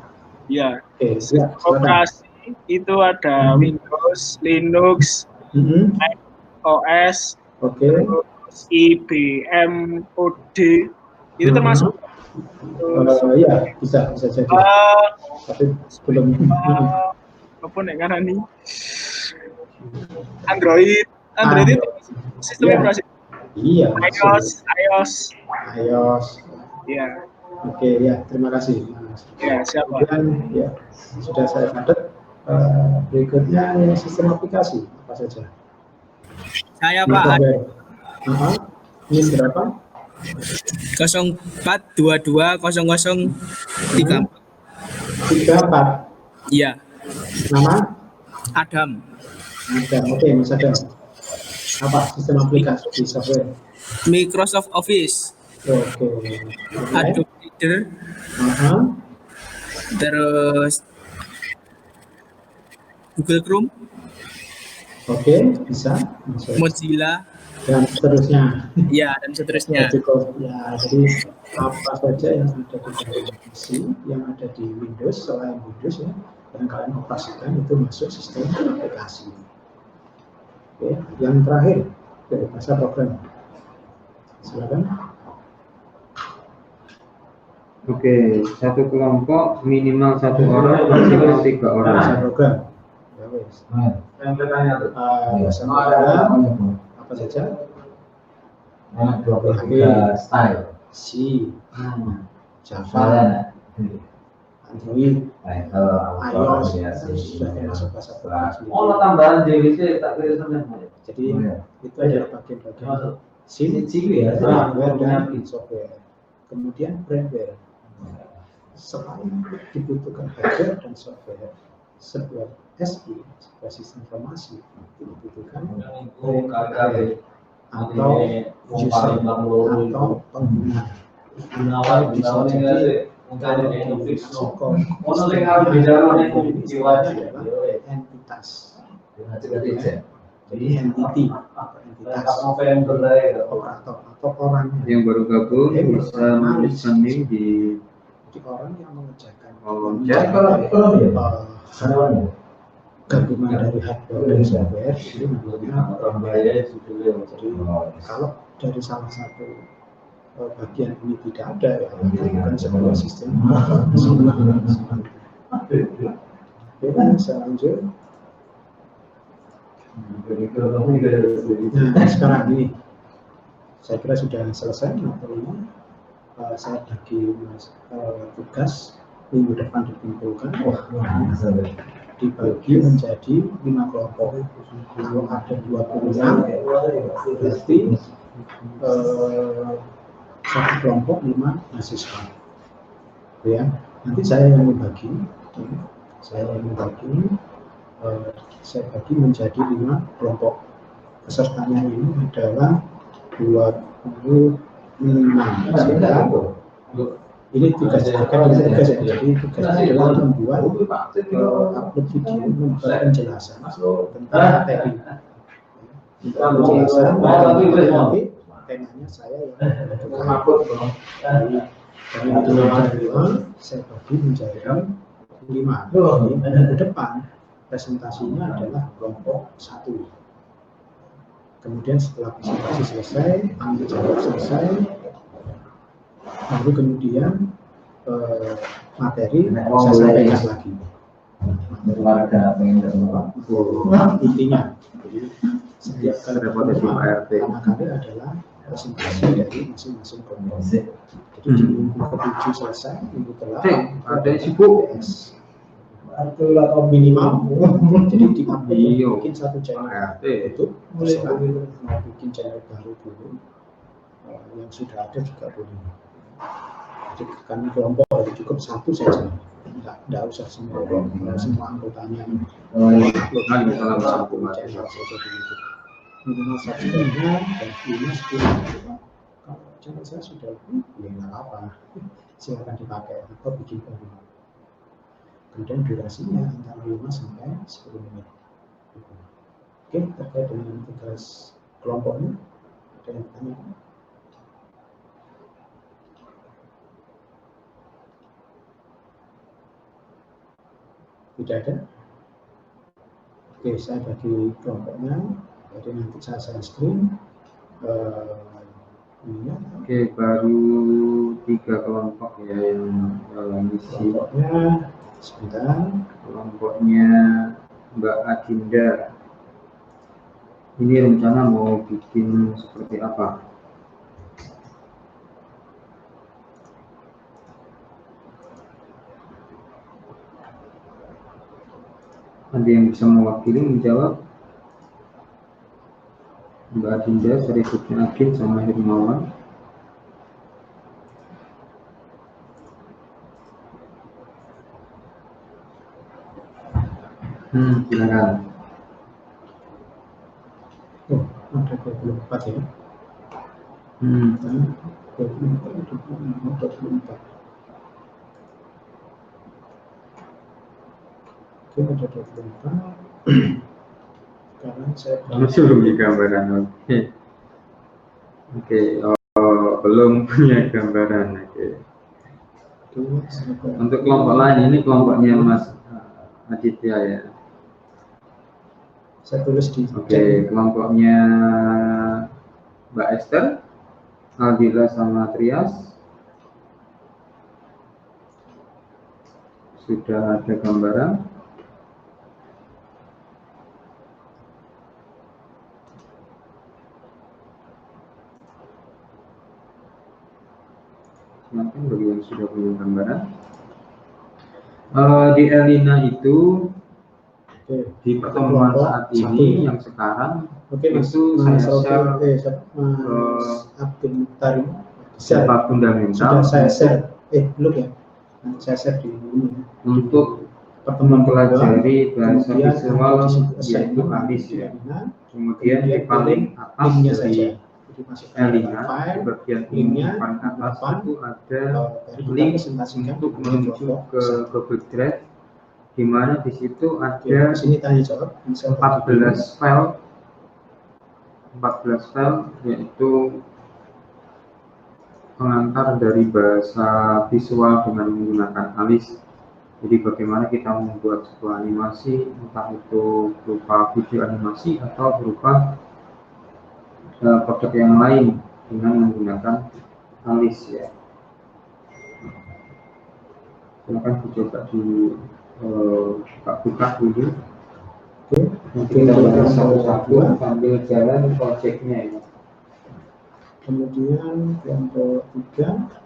Speaker 4: Iya.
Speaker 1: Oke, siap. Silakan.
Speaker 4: Operasi itu ada Windows, Linux,
Speaker 1: Mhm.
Speaker 4: OS,
Speaker 1: Oke.
Speaker 4: IBM, OD. Itu termasuk. Terus,
Speaker 1: Iya, bisa jadi. Tapi belum.
Speaker 4: apa nek ngarani? Android itu sistem
Speaker 1: Iya.
Speaker 4: informasi.
Speaker 1: Iya.
Speaker 4: iOS. Iya.
Speaker 1: Oke, ya, terima kasih. Mas.
Speaker 4: Ya, siapa?
Speaker 1: Kemudian, ya, sudah saya catat. Berikutnya sistem aplikasi apa saja?
Speaker 4: Saya Pak.
Speaker 1: NIM berapa?
Speaker 4: 0422 0034.
Speaker 1: 34.
Speaker 4: Iya.
Speaker 1: Nama?
Speaker 4: Adam.
Speaker 1: Ada. Oke, Mas Adam. Apa sistem aplikasi di software?
Speaker 4: Microsoft Office.
Speaker 1: Oke.
Speaker 4: Adobe Reader. Terus Google Chrome.
Speaker 1: Oke, bisa. Masuk.
Speaker 4: Mozilla.
Speaker 1: Dan seterusnya.
Speaker 4: Ya, dan seterusnya.
Speaker 1: Cukup. Ya, jadi apa saja yang ada di dalam PC, yang ada di Windows, selain Windows ya, yang kalian operasikan itu masuk sistem aplikasi. Oke, yang terakhir dari bahasa program. Silakan.
Speaker 3: Oke, satu kelompok minimal 1 orang, maksimal 3 orang.
Speaker 1: Bahasa program. Ya, wes.
Speaker 6: Yang bertanya tuh.
Speaker 1: Bahasa program apa saja?
Speaker 6: 23 style.
Speaker 1: C, Java, Android, iOS, sudah termasuk bahasa program.
Speaker 6: Oh, tambahan JWC tak kira sebenarnya.
Speaker 1: Jadi itu adalah bagian-bagian SIM,
Speaker 6: ya.
Speaker 1: hardware dan software. Kemudian firmware. Selain dibutuhkan hardware dan software, sebuah SI, sebuah sistem informasi itu dibutuhkan firmware atau user atau pengguna. Bisa jadi entitas. Jadi entity atau entitas operator atau orang
Speaker 3: Yang baru gabung bisa menuliskan link di
Speaker 1: orang yang mengerjakan
Speaker 3: kolom
Speaker 6: Cek
Speaker 3: chat.
Speaker 1: gabungan dari hardware dan software itu namanya jadi kalau dari salah satu bagian ini tidak ada ya bukan sebuah sistem. Oke, saya lanjut. Nah, sekarang ini saya kira sudah selesai materinya. Saya bagi tugas minggu depan dikumpulkan. Dibagi menjadi 5 kelompok. Kalau ada 26, berarti satu kelompok 5 mahasiswa. Ya, nanti saya yang membagi. Saya bagi menjadi 5 kelompok. Pesertanya ini adalah 25. Ini tugas ya. Jadi tugasnya adalah membuat upload video, membuat penjelasan tentang materi. Penjelasan nanti temanya saya yang menentukan. Saya bagi menjadi 5. Minggu depan presentasinya adalah kelompok 1. Kemudian setelah presentasi selesai, tanya jawab selesai, lalu kemudian materi saya sampaikan lagi. Intinya, jadi setiap kali pertama kali adalah presentasi dari masing-masing kelompok. Jadi di minggu ke-7 selesai, minggu ke-8
Speaker 3: Ada yang sibuk.
Speaker 1: atau minimal. Jadi dibikin satu channel itu terserah mau bikin channel baru dulu. Yang sudah ada juga boleh. Jadi kami kelompok cukup 1 saja, tidak usah semua anggotanya upload satu channel saja dulu. Minimal subscribe-nya dan view-nya 10. Kalau channel saya sudah ya nggak apa-apa, silakan dipakai atau bikin baru. Kemudian durasinya antara 5 sampai 10 menit. Oke, terkait dengan tugas kelompoknya, ada yang tanya? Tidak ada? Oke, saya bagi kelompoknya. Jadi nanti saya share screen.
Speaker 3: Oke, baru 3 kelompok ya yang isi.
Speaker 1: Kelompoknya sebentar.
Speaker 3: Kelompoknya Mbak Adinda. Ini rencana mau bikin seperti apa? Ada yang bisa mewakili menjawab? Mbak Adinda, Sarifudin Akin, sama Hermawan. Silakan.
Speaker 1: Oh, ada 24 ya. 24. Oke, ada 24. Sekarang saya
Speaker 3: belum di gambaran. Oke. Belum punya gambaran. Oke. Untuk kelompok lain, ini kelompoknya Mas Aditya ya.
Speaker 1: Saya tulis di
Speaker 3: Oke, kelompoknya Mbak Esther, Aldila sama Trias. Sudah ada gambaran. Silakan bagi yang sudah punya gambaran. Di Elina itu di pertemuan saat ini yang sekarang itu saya share beberapa fundamental
Speaker 1: saya share belum ya, saya share di ini
Speaker 3: untuk mempelajari bahasa visual yaitu Aris ya. Kemudian di paling atas dari Elina di bagian ini paling atas itu ada link untuk menuju ke Google Drive, di mana di situ ada 14 file 14 file, yaitu pengantar dari bahasa visual dengan menggunakan ALICE. Jadi bagaimana kita membuat sebuah animasi, entah itu berupa video animasi atau berupa produk yang lain dengan menggunakan ALICE ya. Silakan dicoba di buka dulu.
Speaker 1: Oke,
Speaker 3: Nanti kita bahas satu-satu sambil jalan projectnya ya.
Speaker 1: Kemudian kelompok 3.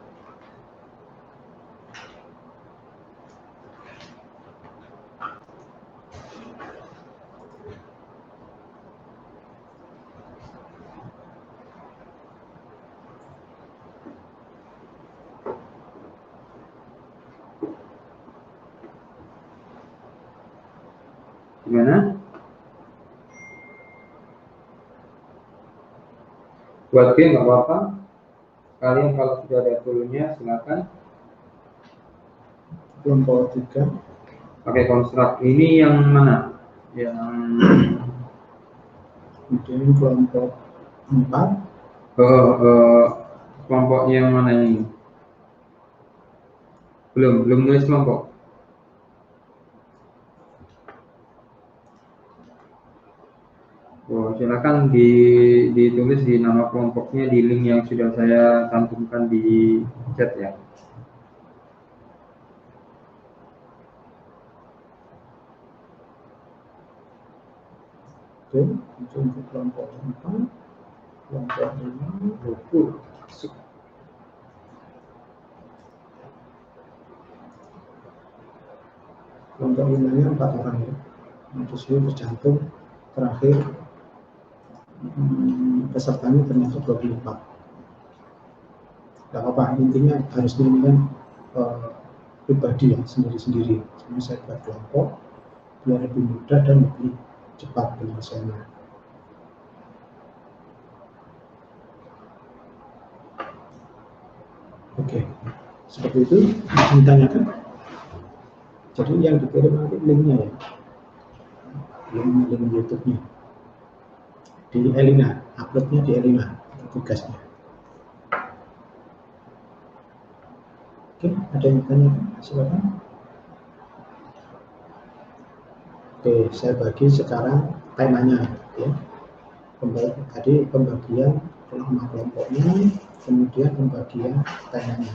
Speaker 3: Gimana? Buat game nggak apa-apa. Kalian kalau sudah ada toolnya silakan.
Speaker 1: Kelompok 3.
Speaker 3: Pakai konstruk ini yang mana? Yang
Speaker 1: Kemudian kelompok 4.
Speaker 3: Kelompok yang mana ini? Belum nulis kelompok. Oh, silakan ditulis di nama kelompoknya di link yang sudah saya cantumkan di chat ya.
Speaker 1: Oke, untuk kelompok 4, kelompok 5, masuk. Kelompok 5-nya 4 orang ya. Terus tercantum terakhir pesertanya ternyata 24. Tidak apa-apa, intinya harus diinginkan pribadi ya, sendiri-sendiri. Jadi saya buat kelompok biar lebih mudah dan lebih cepat penyelesaiannya. Oke, seperti itu ditanyakan. Jadi yang dikirim nanti linknya ya, link YouTube-nya di Elina, uploadnya di Elina tugasnya. Oke, ada yang ditanyakan? Silakan. Oke, saya bagi sekarang temanya ya. Tadi pembagian kelompoknya, kemudian pembagian temanya.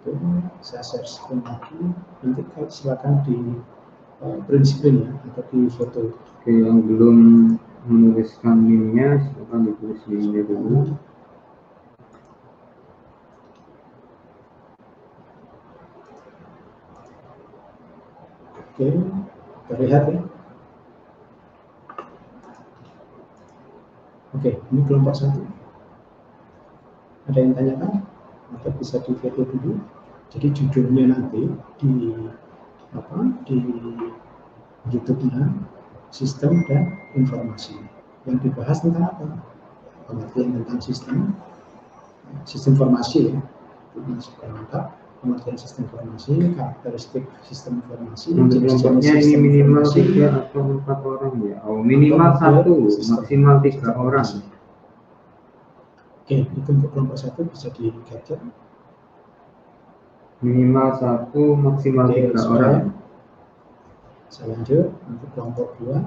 Speaker 1: Oke, saya share screen lagi. Nanti silakan di print screen ya, atau di foto.
Speaker 3: Oke, yang belum menuliskan linknya silakan ditulis linknya dulu.
Speaker 1: Oke, terlihat ya. Oke, ini kelompok 1. Ada yang tanyakan? Atau bisa di foto dulu. Jadi judulnya nanti di YouTube-nya sistem dan informasi. Yang dibahas tentang apa? Pengertian tentang sistem informasi ya. Itu masuk ke lengkap. Pengertian sistem informasi, karakteristik sistem informasi,
Speaker 3: Kelompoknya ini minimal 3 atau 4 orang ya. Oh, minimal 1, maksimal 3 orang.
Speaker 1: Oke, itu untuk kelompok 1 bisa di capture.
Speaker 3: Minimal 1, maksimal 3 orang.
Speaker 1: Saya lanjut untuk kelompok 2.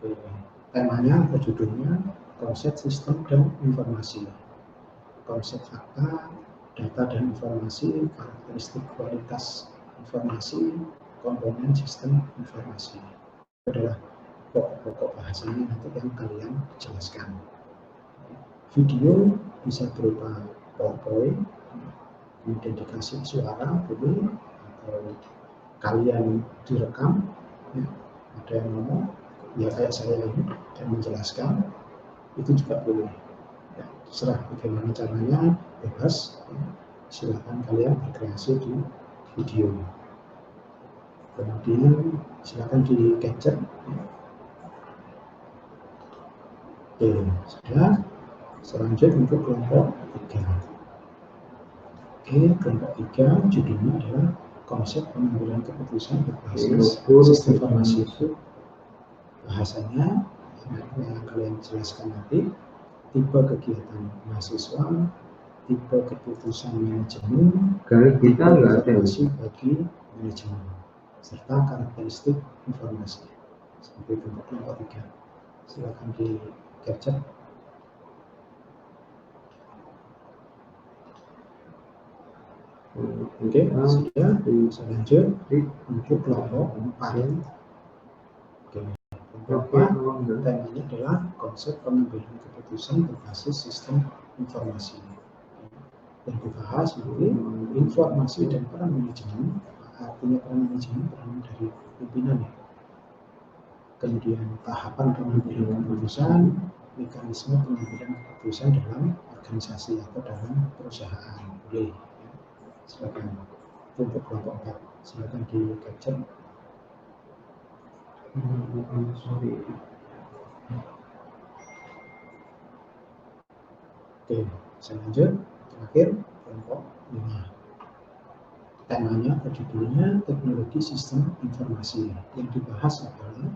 Speaker 1: Oke, temanya atau judulnya konsep sistem dan informasi. Konsep fakta, data dan informasi, karakteristik kualitas informasi, komponen sistem informasi. Itu adalah pokok-pokok bahasanya nanti yang kalian jelaskan. Video bisa berupa PowerPoint, kemudian dikasih suara boleh, atau kalian direkam, ya, ada yang ngomong, ya kayak saya ini, dan menjelaskan, itu juga boleh. Ya, terserah bagaimana caranya, bebas. Ya, silakan kalian berkreasi di video. Kemudian silakan di capture. Ya. Oke, sudah. Selanjutnya untuk kelompok 3. Oke, kelompok 3 judulnya adalah konsep pengambilan keputusan berbasis sistem informasi. Bahasanya yang kalian jelaskan nanti, tipe kegiatan mahasiswa, tipe keputusan manajemen,
Speaker 3: Garis kita nggak ada.
Speaker 1: informasi bagi manajemen, serta karakteristik informasi. Seperti itu untuk kelompok 3. Silakan di capture. Oke, sudah. Bisa lanjut untuk kelompok 4. Oke, kelompok 4 temanya adalah konsep pengambilan keputusan berbasis sistem informasi. Yang dibahas nanti informasi dan peran manajemen. Artinya peran manajemen peran dari pimpinan ya. Kemudian tahapan pengambilan keputusan, mekanisme pengambilan keputusan dalam organisasi atau dalam perusahaan. Boleh. Silakan untuk kelompok 4. Silakan di capture. Oke, saya lanjut. Terakhir kelompok 5. Temanya atau judulnya teknologi sistem informasi. Yang dibahas adalah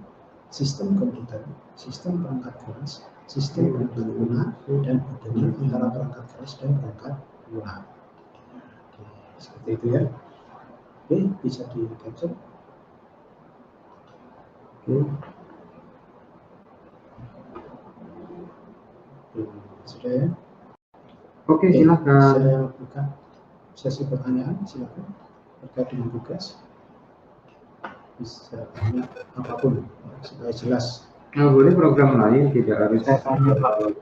Speaker 1: sistem komputer, sistem perangkat keras, sistem perangkat lunak, dan hubungan antara perangkat keras dan perangkat lunak. Oke, seperti itu ya. Oke, bisa di capture. Oke, sudah ya.
Speaker 3: Oke, silakan.
Speaker 1: Saya buka sesi pertanyaan, silakan terkait dengan tugas. Bisa tanya apapun supaya jelas.
Speaker 3: Nah, boleh program lain, tidak harus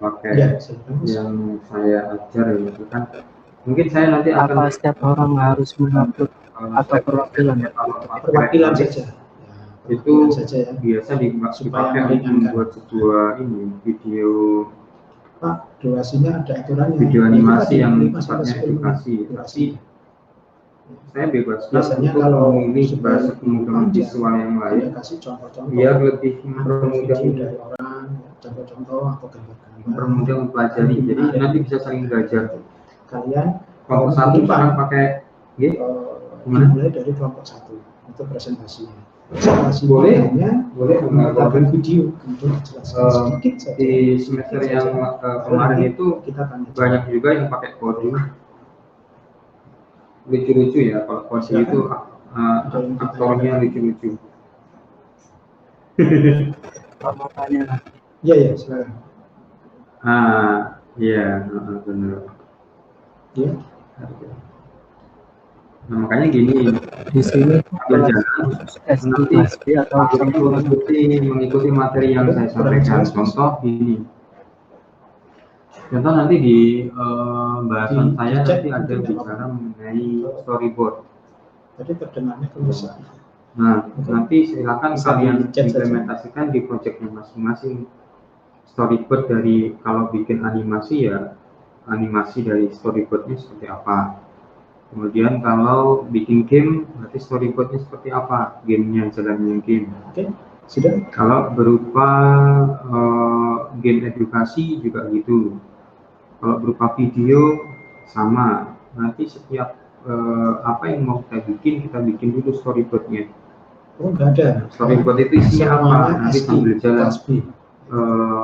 Speaker 3: pakai
Speaker 1: Ya,
Speaker 3: yang saya ajar gitu kan. Mungkin saya nanti akan
Speaker 5: Apa setiap orang harus mengupload atau perwakilan?
Speaker 1: perwakilan saja. Ya,
Speaker 3: itu
Speaker 1: saja ya.
Speaker 3: biasa
Speaker 1: Supaya
Speaker 3: dipakai untuk
Speaker 1: meringankan.
Speaker 3: membuat sebuah ini video
Speaker 1: Pak, durasinya ada aturannya.
Speaker 3: video animasi yang
Speaker 1: 5 sampai
Speaker 3: sifatnya
Speaker 1: 10 menit
Speaker 3: edukasi. Tapi saya bebaskan
Speaker 1: biasanya
Speaker 3: untuk
Speaker 1: kalau
Speaker 3: memilih bahasa
Speaker 1: supaya
Speaker 3: pemrograman visual yang lain
Speaker 1: saya kasih contoh-contoh
Speaker 3: biar lebih
Speaker 1: video
Speaker 3: mempermudah
Speaker 1: dari orang, contoh-contoh atau gambar-gambar.
Speaker 3: mempermudah mempelajari. Jadi nanti bisa saling belajar.
Speaker 1: Kalian
Speaker 3: Kelompok satu sekarang pakai gimana?
Speaker 1: dimulai dari kelompok 1 untuk presentasinya. Presentasi
Speaker 3: Boleh
Speaker 1: boleh menggunakan video, kemudian dijelaskan sedikit saja.
Speaker 3: di semester yang kemarin itu
Speaker 1: Kita tanya
Speaker 3: banyak juga yang pakai kode lucu-lucu ya. Kalau kode itu aktornya lucu-lucu.
Speaker 5: Mau tanya lagi.
Speaker 1: Iya ya, silakan.
Speaker 3: Iya, benar.
Speaker 1: Iya.
Speaker 3: Nah, makanya gini,
Speaker 5: Di sini
Speaker 3: kelas
Speaker 5: SD
Speaker 3: nanti
Speaker 5: kelas B atau
Speaker 3: mengikuti materi yang saya sampaikan. Contoh gini, contoh nanti di bahasan saya nanti ada bicara mengenai storyboard.
Speaker 1: Tadi terdengarnya keluar.
Speaker 3: Nah, nanti silakan kalian implementasikan di proyeknya masing-masing. Storyboard dari kalau bikin animasi ya animasi dari storyboardnya seperti apa. Kemudian kalau bikin game, berarti storyboardnya seperti apa, gamenya, jalannya game.
Speaker 1: Oke, sudah.
Speaker 3: Kalau berupa game edukasi juga gitu. Kalau berupa video sama. Nanti setiap apa yang mau kita bikin dulu storyboardnya.
Speaker 1: Oh, nggak ada.
Speaker 3: Storyboard itu isinya apa? Nanti sambil jalan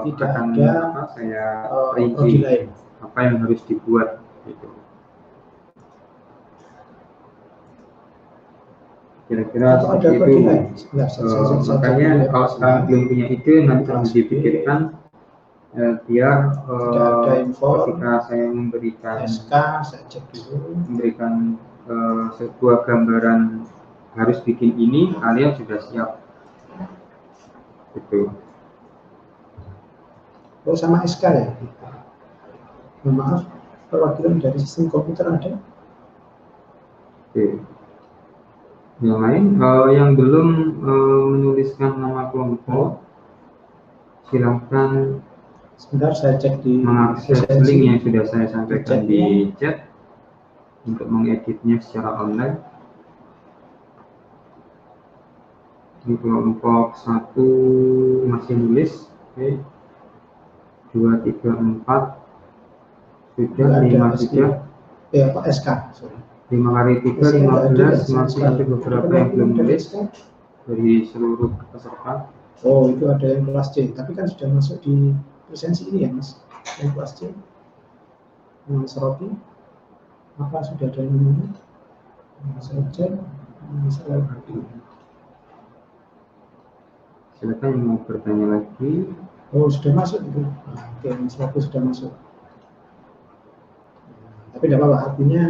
Speaker 1: tidak
Speaker 3: akan
Speaker 1: ada
Speaker 3: saya
Speaker 1: prodi
Speaker 3: rinci
Speaker 1: lain.
Speaker 3: apa yang harus dibuat gitu. Kira-kira
Speaker 1: Atau ada
Speaker 3: seperti
Speaker 1: prodi
Speaker 3: itu.
Speaker 1: lain. Sebentar, saya
Speaker 3: Makanya kalau sekarang belum punya ide nanti harus dipikirkan biar
Speaker 1: tidak ada info.
Speaker 3: ketika saya memberikan
Speaker 1: SK, saya cek dulu.
Speaker 3: memberikan sebuah gambaran harus bikin ini, kalian sudah siap gitu.
Speaker 1: Oh, sama SK ya. Mohon maaf, perwakilan dari sistem komputer ada?
Speaker 3: Oke. Yang lain, yang belum menuliskan nama kelompok, silahkan
Speaker 1: Sebentar, saya cek di
Speaker 3: mengakses link yang sudah saya sampaikan di chat untuk mengeditnya secara online. Di kelompok 1 masih nulis, oke. 2, 3, 4 sudah, 5 sudah.
Speaker 1: Ya, Pak SK. Sorry.
Speaker 3: 5 kali 3, 15, masih ada beberapa yang belum nulis dari seluruh peserta.
Speaker 1: Oh, itu ada yang kelas C, tapi kan sudah masuk di presensi ini ya Mas, yang kelas C. Mas Robi, apa sudah ada yang ini? Mas Ojek, Mas Aldi.
Speaker 3: Silakan yang mau bertanya lagi.
Speaker 1: Oh, sudah masuk itu. Nah, oke, Mas Robi sudah masuk. Tapi tidak apa-apa, artinya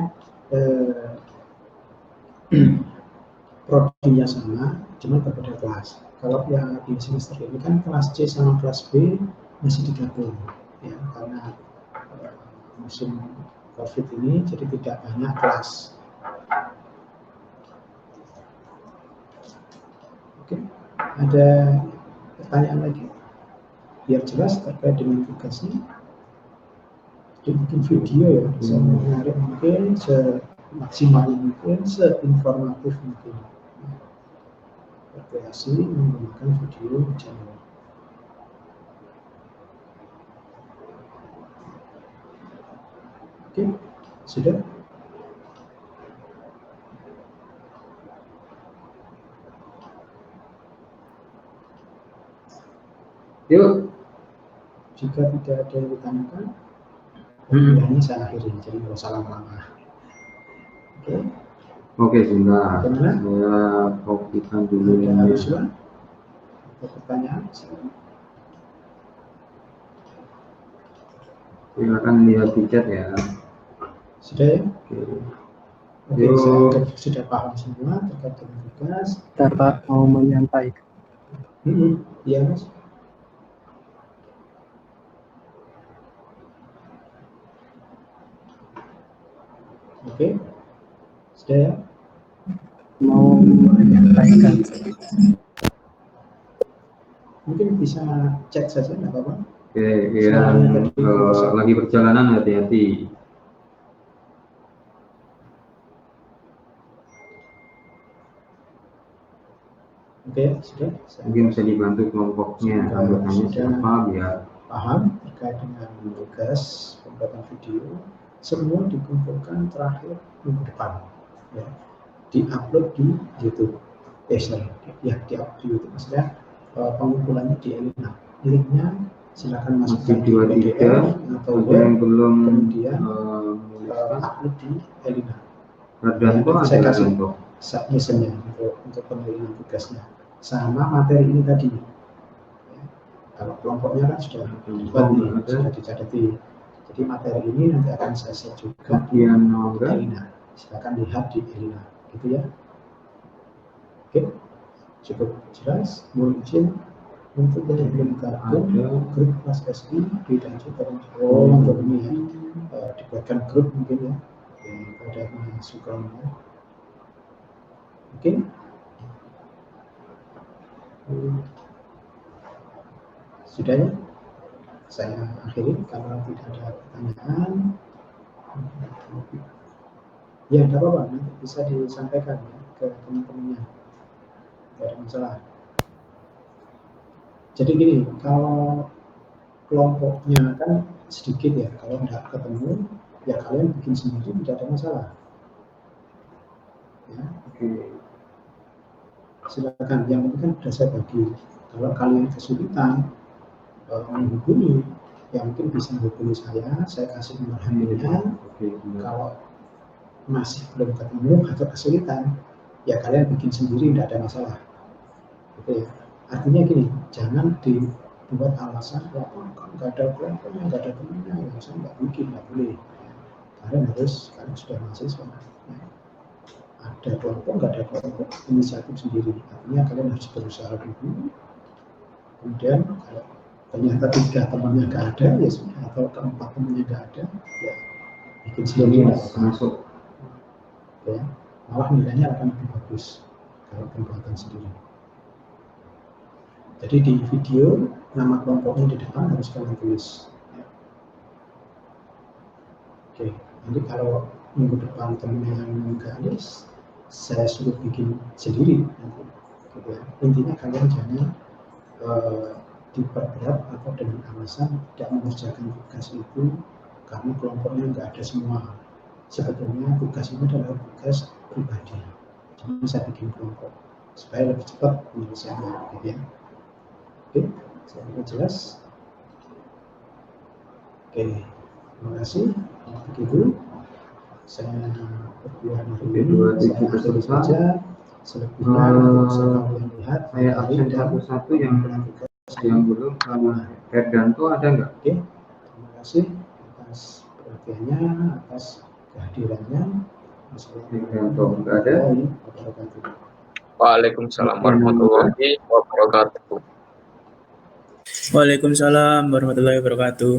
Speaker 1: prodinya sama, cuma berbeda kelas. Kalau yang di semester ini kan kelas C sama kelas B masih digabung, ya, karena musim COVID ini jadi tidak banyak kelas. Oke, ada pertanyaan lagi? Biar jelas terkait dengan tugasnya. Jadi bikin video ya, bisa menarik mungkin, semaksimal mungkin, seinformatif mungkin. Berkreasi menggunakan video channel. Oke, sudah?
Speaker 3: Yuk.
Speaker 1: Jika tidak ada yang ditanyakan, ini saya akhiri, jadi nggak usah lama-lama. Oke.
Speaker 3: Oke, sebentar.
Speaker 1: Bagaimana?
Speaker 3: Saya kopikan dulu
Speaker 1: Ada
Speaker 3: ini.
Speaker 1: usulan? Ada pertanyaan?
Speaker 3: Silakan lihat di chat ya.
Speaker 1: Sudah ya?
Speaker 3: Oke.
Speaker 1: Oke,
Speaker 3: Yuk.
Speaker 1: saya anggap sudah paham semua terkait dengan tugas.
Speaker 5: Bentar, Pak, mau menyampaikan.
Speaker 1: Iya, Mas. Oke, sudah ya?
Speaker 5: Mau menyampaikan.
Speaker 1: Mungkin bisa cek saja, nggak apa-apa.
Speaker 3: Oke, yang lagi perjalanan hati-hati.
Speaker 1: Oke, sudah.
Speaker 3: Mungkin bisa dibantu kelompoknya, anggotanya siapa biar
Speaker 1: Paham terkait dengan tugas pembuatan video. Semua dikumpulkan terakhir minggu depan, ya. Di-upload di YouTube. Ya, di-upload di YouTube. Maksudnya pengumpulannya di Elina. Linknya silakan masukkan di PDF atau
Speaker 3: yang belum
Speaker 1: kemudian upload di Elina.
Speaker 3: Radanto
Speaker 1: saya
Speaker 3: ada
Speaker 1: kasih
Speaker 3: Radanto.
Speaker 1: submissionnya untuk penelitian tugasnya sama materi ini tadi. Ya, kalau kelompoknya kan sudah dibuat nih, sudah dicadati. Jadi materi ini nanti akan saya share juga di Elina. Silakan lihat di Elina, gitu ya. Oke, cukup jelas. Mohon izin untuk yang belum gabung grup kelas SI dilanjutkan. Untuk ini ya, dibuatkan grup mungkin ya, yang ada masukannya. Oke. Sudah ya? Saya akhiri kalau tidak ada pertanyaan. Ya, tidak apa-apa, nanti bisa disampaikan ya, ke teman-temannya. Tidak ada masalah. Jadi gini, kalau kelompoknya kan sedikit ya, kalau tidak ketemu, ya kalian bikin sendiri, tidak ada masalah. Ya.
Speaker 3: Oke.
Speaker 1: Silakan, yang penting kan sudah saya bagi. Kalau kalian kesulitan menghubungi, ya mungkin bisa menghubungi saya kasih nomor handphonenya. Kalau masih belum ketemu atau kesulitan, ya kalian bikin sendiri, tidak ada masalah. Gitu ya. Artinya gini, jangan dibuat alasan, ya nggak ada kelompoknya, nggak ada temannya, ya saya nggak bikin, nggak boleh. Kalian sudah mahasiswa. Ya. Ada kelompok, nggak ada kelompok, inisiatif sendiri. Artinya kalian harus berusaha dulu. Kemudian kalau ternyata 3 temannya nggak ada, ya sudah. Atau 4 temannya nggak ada, ya bikin sendiri.
Speaker 3: Masuk.
Speaker 1: Ya, malah nilainya akan lebih bagus kalau pembuatan sendiri. Jadi di video nama kelompoknya di depan harus kalian tulis. Ya. Oke, nanti kalau minggu depan temennya yang enggak ada, saya suruh bikin sendiri nanti. Gitu ya. Intinya kalian jangan diperberat atau dengan alasan tidak mengerjakan tugas itu karena kelompoknya nggak ada semua. Sebetulnya tugas ini adalah tugas pribadi. Jadi saya bikin kelompok supaya lebih cepat penyelesaiannya, gitu ya. Saya kira jelas. Oke, terima kasih. Begitu. Saya perkuliahan hari ini. Saya akhiri saja. Selebihnya saya lihat.
Speaker 3: Saya absen satu-satu yang belum sama Herdanto ada nggak?
Speaker 1: Oke, terima kasih atas perhatiannya, atas kehadirannya.
Speaker 3: Herdanto nggak ada.
Speaker 2: Waalaikumsalam warahmatullahi wabarakatuh.
Speaker 5: Waalaikumsalam warahmatullahi wabarakatuh.